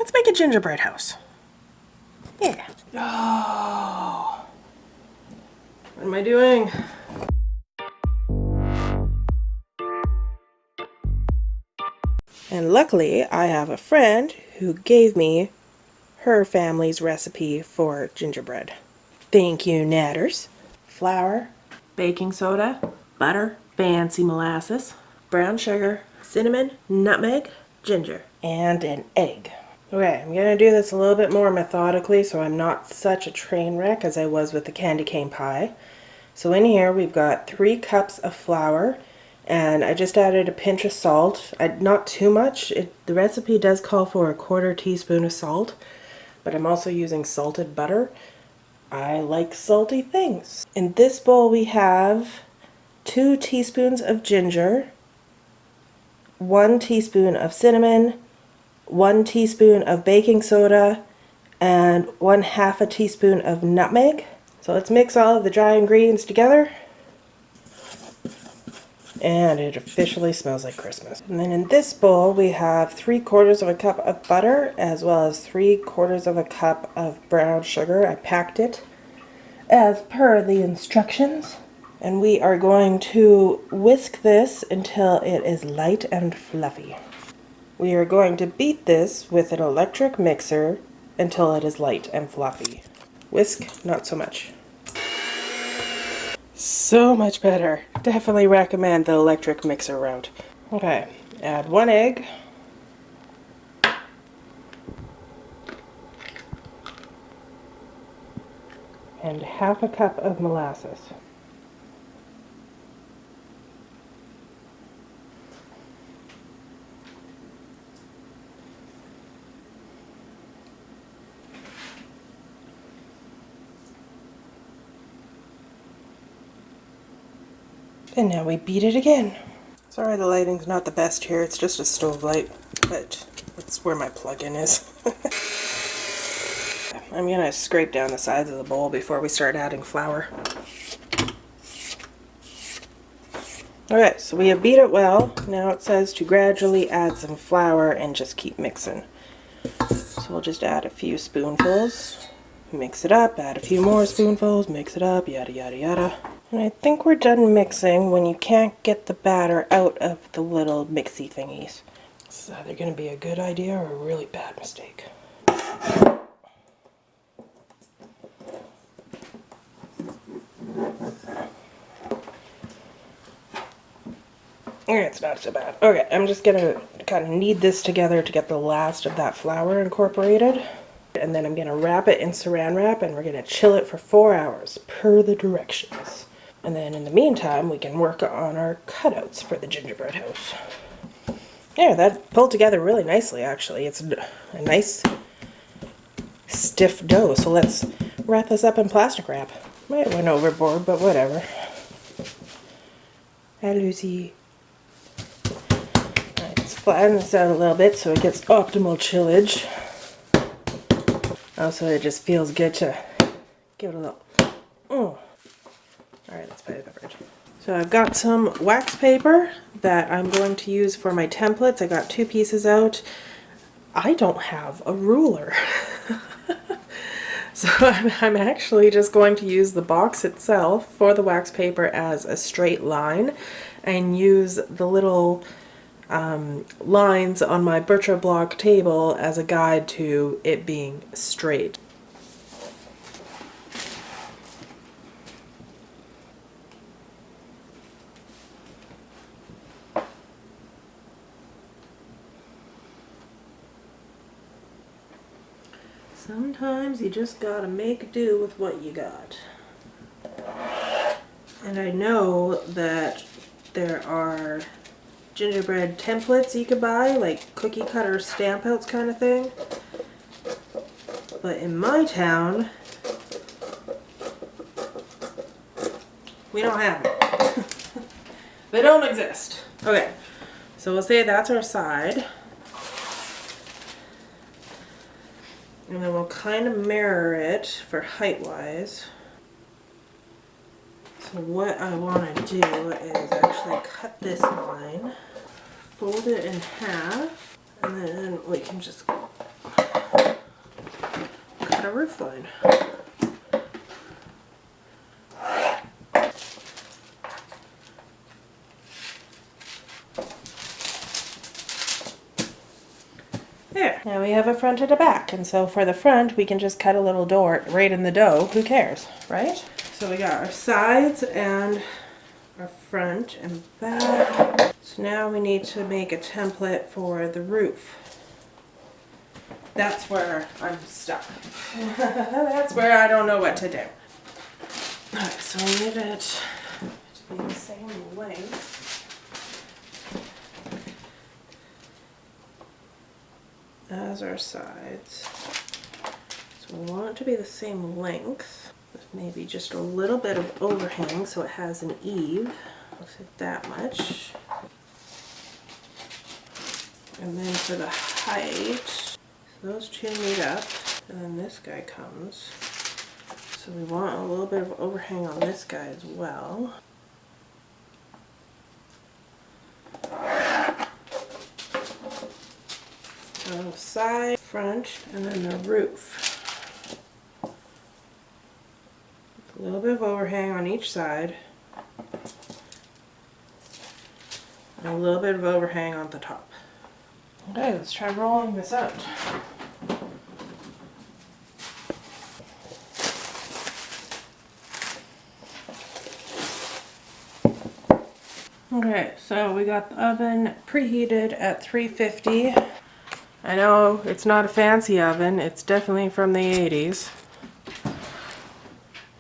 Let's make a gingerbread house. Yeah. Oh. What am I doing? And luckily, I have a friend who gave me her family's recipe for gingerbread. Thank you, Natters. Flour, baking soda, butter, fancy molasses, brown sugar, cinnamon, nutmeg, ginger, and an egg. Okay, I'm gonna do this a little bit more methodically so I'm not such a train wreck as I was with the candy cane pie. So in here we've got 3 cups of flour, and I just added a pinch of salt. Not too much. The recipe does call for a 1/4 teaspoon of salt, but I'm also using salted butter. I like salty things. In this bowl we have 2 teaspoons of ginger, 1 teaspoon of cinnamon, 1 teaspoon of baking soda, and 1/2 teaspoon of nutmeg. So let's mix all of the dry ingredients together. And it officially smells like Christmas. And then in this bowl we have 3/4 cup of butter as well as 3/4 cup of brown sugar. I packed it as per the instructions. And we are going to whisk this until it is light and fluffy. We are going to beat this with an electric mixer until it is light and fluffy. Whisk, not so much. So much better. Definitely recommend the electric mixer route. Okay, add 1 egg. And 1/2 cup of molasses. And now we beat it again. Sorry the lighting's not the best here, it's just a stove light, but that's where my plug-in is. I'm gonna scrape down the sides of the bowl before we start adding flour. Okay, so we have beat it well. Now it says to gradually add some flour and just keep mixing. So we'll just add a few spoonfuls, mix it up, add a few more spoonfuls, mix it up, yada yada yada. And I think we're done mixing when you can't get the batter out of the little mixy thingies. This is either going to be a good idea or a really bad mistake. Okay, it's not so bad. Okay, I'm just going to kind of knead this together to get the last of that flour incorporated. And then I'm going to wrap it in saran wrap and we're going to chill it for 4 hours per the directions. And then in the meantime, we can work on our cutouts for the gingerbread house. Yeah, that pulled together really nicely, actually. It's a nice stiff dough. So let's wrap this up in plastic wrap. Might have went overboard, but whatever. Hi, Lucy. Alright, let's flatten this out a little bit so it gets optimal chillage. Also, it just feels good to give it a little... Alright, let's put it in the fridge. So I've got some wax paper that I'm going to use for my templates. I got 2 pieces out. I don't have a ruler. So I'm actually just going to use the box itself for the wax paper as a straight line and use the little lines on my butcher block table as a guide to it being straight. Sometimes you just gotta make do with what you got. And I know that there are gingerbread templates you could buy, like cookie cutter stamp outs kind of thing. But in my town, we don't have them. They don't exist. Okay, so we'll say that's our side. And then we'll kind of mirror it for height-wise. So what I want to do is actually cut this line, fold it in half, and then we can just got a roof line. There. Now we have a front and a back, and so for the front we can just cut a little door right in the dough. Who cares, right? So we got our sides and our front and back. So now we need to make a template for the roof. That's where I'm stuck. That's where I don't know what to do. Alright, so we need it to be the same length. As our sides. So we want it to be the same length, with maybe just a little bit of overhang so it has an eave. Looks like that much. And then for the height, so those two meet up, and then this guy comes. So we want a little bit of overhang on this guy as well. So side, front, and then the roof. A little bit of overhang on each side. And a little bit of overhang on the top. Okay, let's try rolling this out. Okay, so we got the oven preheated at 350. I know it's not a fancy oven, it's definitely from the 80s.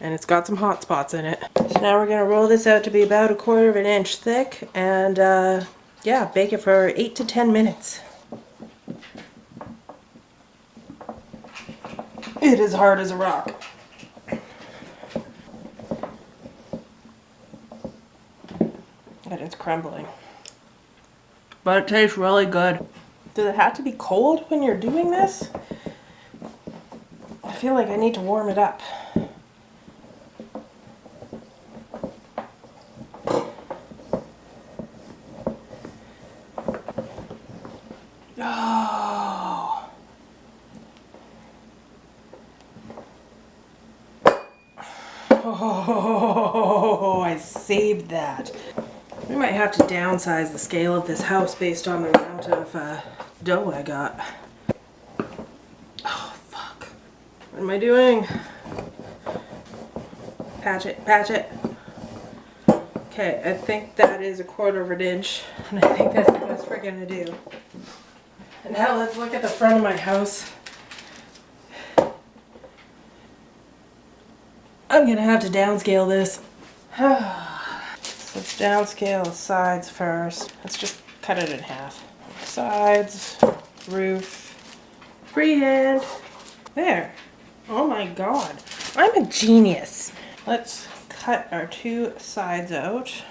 And it's got some hot spots in it. So now we're gonna roll this out to be about 1/4 of an inch thick and yeah, bake it for 8 to 10 minutes. It is hard as a rock. And it's crumbling. But it tastes really good. Does it have to be cold when you're doing this? I feel like I need to warm it up. Oh. Oh, I saved that. We might have to downsize the scale of this house based on the amount of dough I got. Oh, fuck. What am I doing? Patch it, patch it. Okay, I think that is 1/4 of an inch, and I think that's the best we're gonna do. And now let's look at the front of my house. I'm gonna have to downscale this. Let's downscale the sides first. Let's just cut it in half. Sides, roof, freehand. There. Oh my god. I'm a genius. Let's cut our two sides out. Should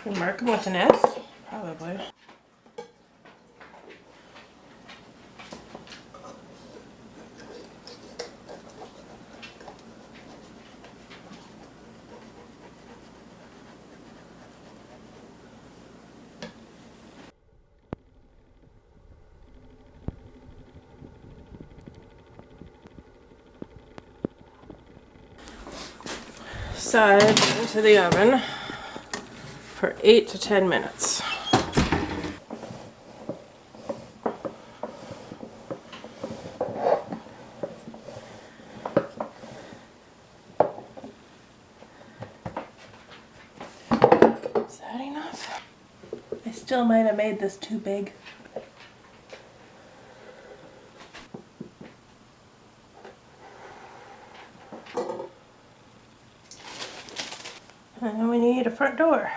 we mark them with an S? Probably. Sides into the oven for 8 to 10 minutes. Is that enough? I still might have made this too big. And we need a front door.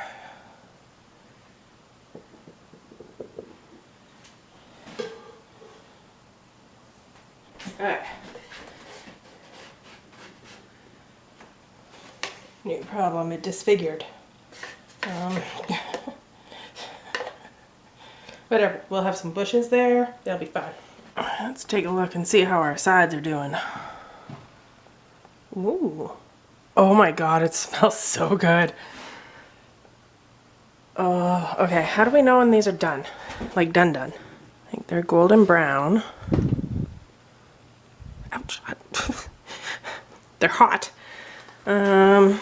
Alright. New problem, it disfigured. Whatever, we'll have some bushes there, they'll be fine. Let's take a look and see how our sides are doing. Ooh. Oh my god, it smells so good. Oh, okay, how do we know when these are done? Like done. I think they're golden brown. Ouch. They're hot. I'm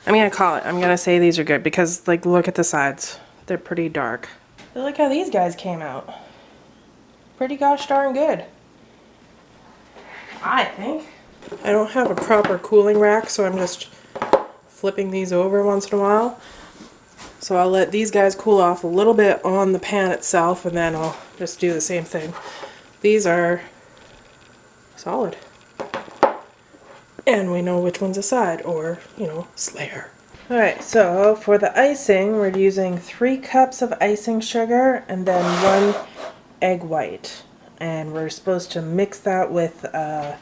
gonna call it. I'm gonna say these are good because, like, look at the sides. They're pretty dark. But look how these guys came out. Pretty gosh darn good, I think. I don't have a proper cooling rack, so I'm just flipping these over once in a while. So I'll let these guys cool off a little bit on the pan itself, and then I'll just do the same thing. These are solid. And we know which one's a side, or, you know, Slayer. Alright, so for the icing, we're using 3 cups of icing sugar and then 1 egg white. And we're supposed to mix that with an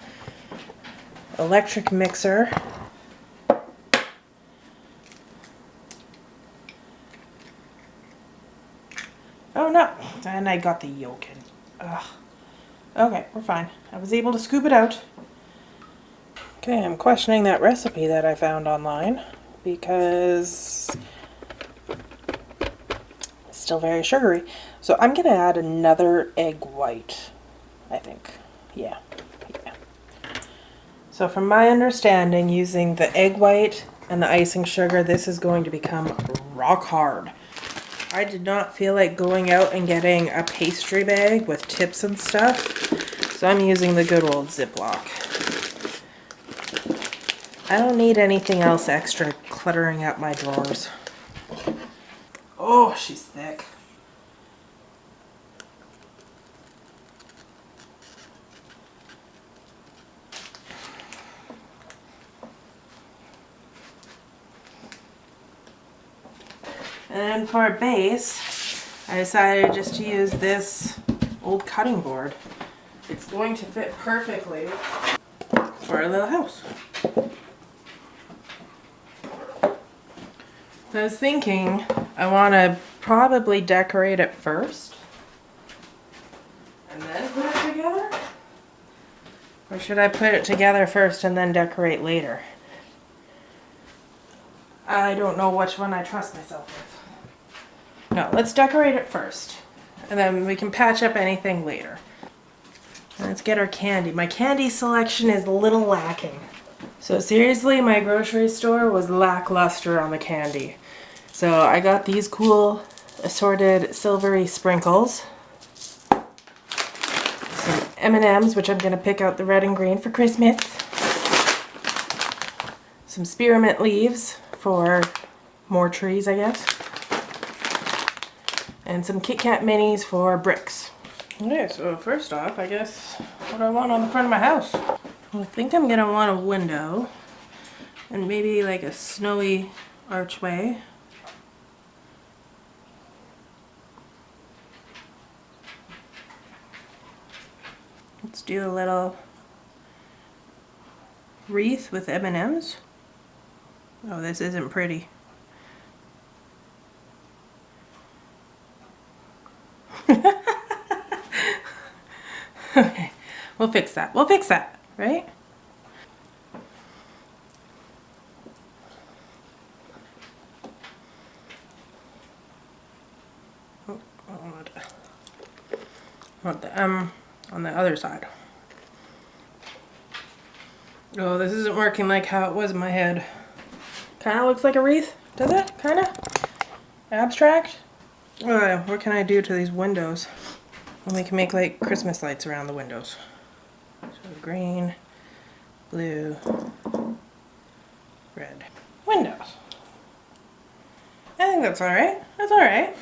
electric mixer. Oh no! And I got the yolk in. Ugh. Okay, we're fine. I was able to scoop it out. Okay, I'm questioning that recipe that I found online because it's still very sugary. So I'm gonna add another egg white, I think. Yeah. So from my understanding, using the egg white and the icing sugar, this is going to become rock hard. I did not feel like going out and getting a pastry bag with tips and stuff, so I'm using the good old Ziploc. I don't need anything else extra cluttering up my drawers. Oh, she's thick. And for a base, I decided just to use this old cutting board. It's going to fit perfectly for a little house. I was thinking I want to probably decorate it first and then put it together? Or should I put it together first and then decorate later? I don't know which one I trust myself with. No, let's decorate it first. And then we can patch up anything later. Let's get our candy. My candy selection is a little lacking. So seriously, my grocery store was lackluster on the candy. So I got these cool assorted silvery sprinkles. Some M&Ms, which I'm going to pick out the red and green for Christmas. Some spearmint leaves for more trees, I guess. And some Kit Kat minis for bricks. Okay, so first off, I guess, what do I want on the front of my house? I think I'm gonna want a window and maybe like a snowy archway. Let's do a little wreath with M&Ms. Oh, this isn't pretty. Okay, we'll fix that. We'll fix that, right? Oh, I want the M on the other side. Oh, this isn't working like how it was in my head. Kind of looks like a wreath, does it? Kind of? Abstract? Alright, what can I do to these windows? And we can make like Christmas lights around the windows. So green, blue, red. Windows. I think that's alright. That's alright.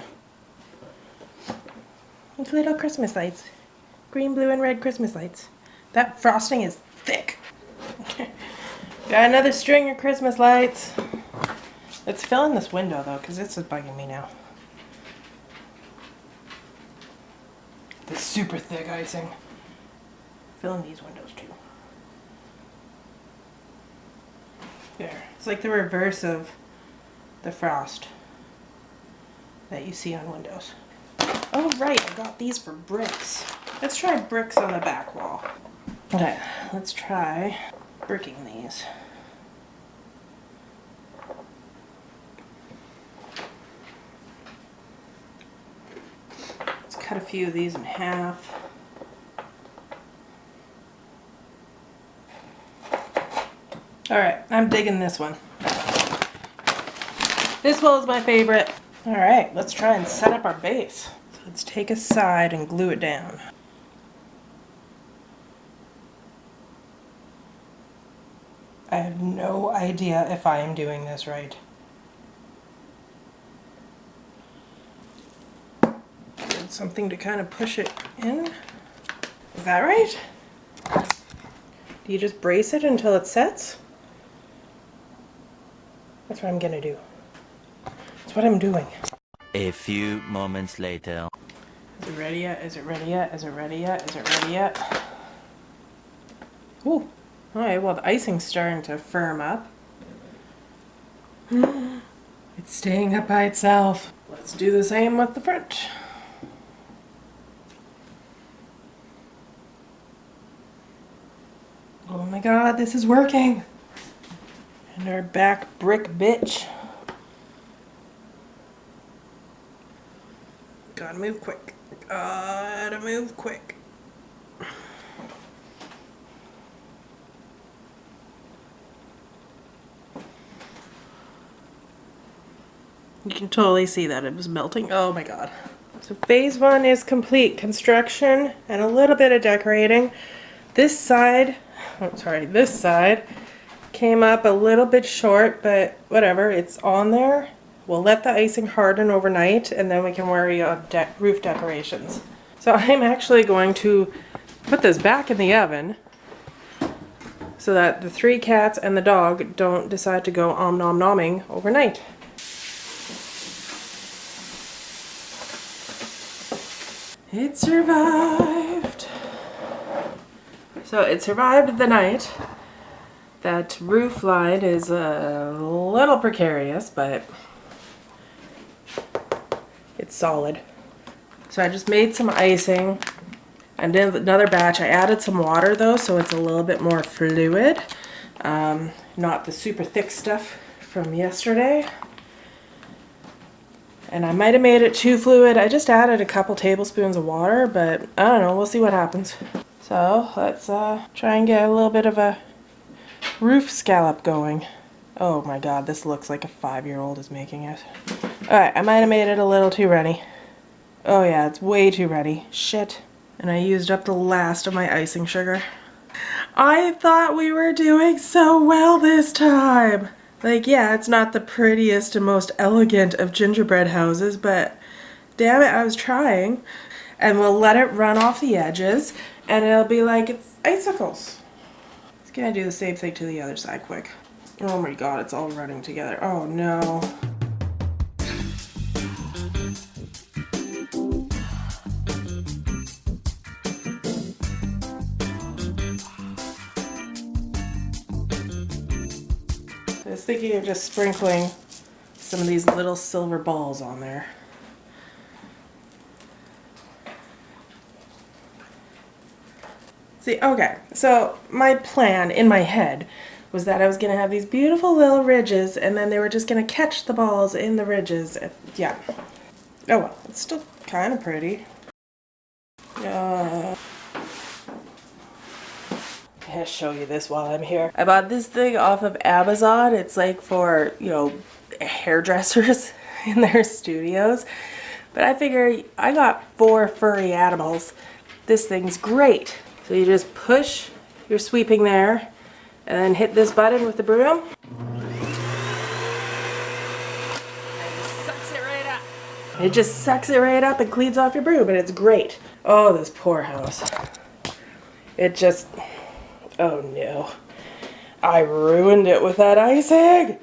Like little Christmas lights. Green, blue, and red Christmas lights. That frosting is thick. Got another string of Christmas lights. Let's fill in this window though, because this is bugging me now. The super thick icing. Fill in these windows too. There. It's like the reverse of the frost that you see on windows. Oh right, I got these for bricks. Let's try bricks on the back wall. Okay, let's try bricking these. cut a few of these in half. Alright, I'm digging this one. This one is my favorite. Alright, let's try and set up our base. So let's take a side and glue it down. I have no idea if I am doing this right. Get something to kind of push it in. Is that right? Do you just brace it until it sets? That's what I'm gonna do. That's what I'm doing. A few moments later. Is it ready yet? Is it ready yet? Is it ready yet? Is it ready yet? Ooh. Alright, well the icing's starting to firm up. It's staying up by itself. Let's do the same with the front. Oh my god, this is working! And our back brick bitch. Gotta move quick. Gotta move quick. You can totally see that it was melting. Oh my god. So phase one is complete. Construction and a little bit of decorating. This side, this side came up a little bit short, but whatever, it's on there. We'll let the icing harden overnight and then we can worry on roof decorations. So I'm actually going to put this back in the oven so that the 3 cats and the dog don't decide to go nom nomming overnight. It survived. So it survived the night. That roof line is a little precarious, but it's solid. So I just made some icing. I did another batch. I added some water though, so it's a little bit more fluid. Not the super thick stuff from yesterday. And I might have made it too fluid. I just added a couple tablespoons of water, but I don't know, we'll see what happens. So let's try and get a little bit of a roof scallop going. Oh my god, this looks like a 5-year-old is making it. Alright, I might have made it a little too runny. Oh yeah, it's way too runny. Shit. And I used up the last of my icing sugar. I thought we were doing so well this time. Like, yeah, it's not the prettiest and most elegant of gingerbread houses, but damn it, I was trying. And we'll let it run off the edges, and it'll be like it's icicles. Just gonna do the same thing to the other side quick. Oh my god, it's all running together. Oh no. I was thinking of just sprinkling some of these little silver balls on there. See, okay, so my plan in my head was that I was going to have these beautiful little ridges and then they were just going to catch the balls in the ridges. Yeah. Oh well, it's still kind of pretty. I'll show you this while I'm here. I bought this thing off of Amazon. It's like for, you know, hairdressers in their studios. But I figure I got 4 furry animals. This thing's great. So you just push your sweeping there and then hit this button with the broom. And it sucks it right up. It just sucks it right up and cleans off your broom and it's great. Oh, this poor house. It just... Oh no, I ruined it with that icing.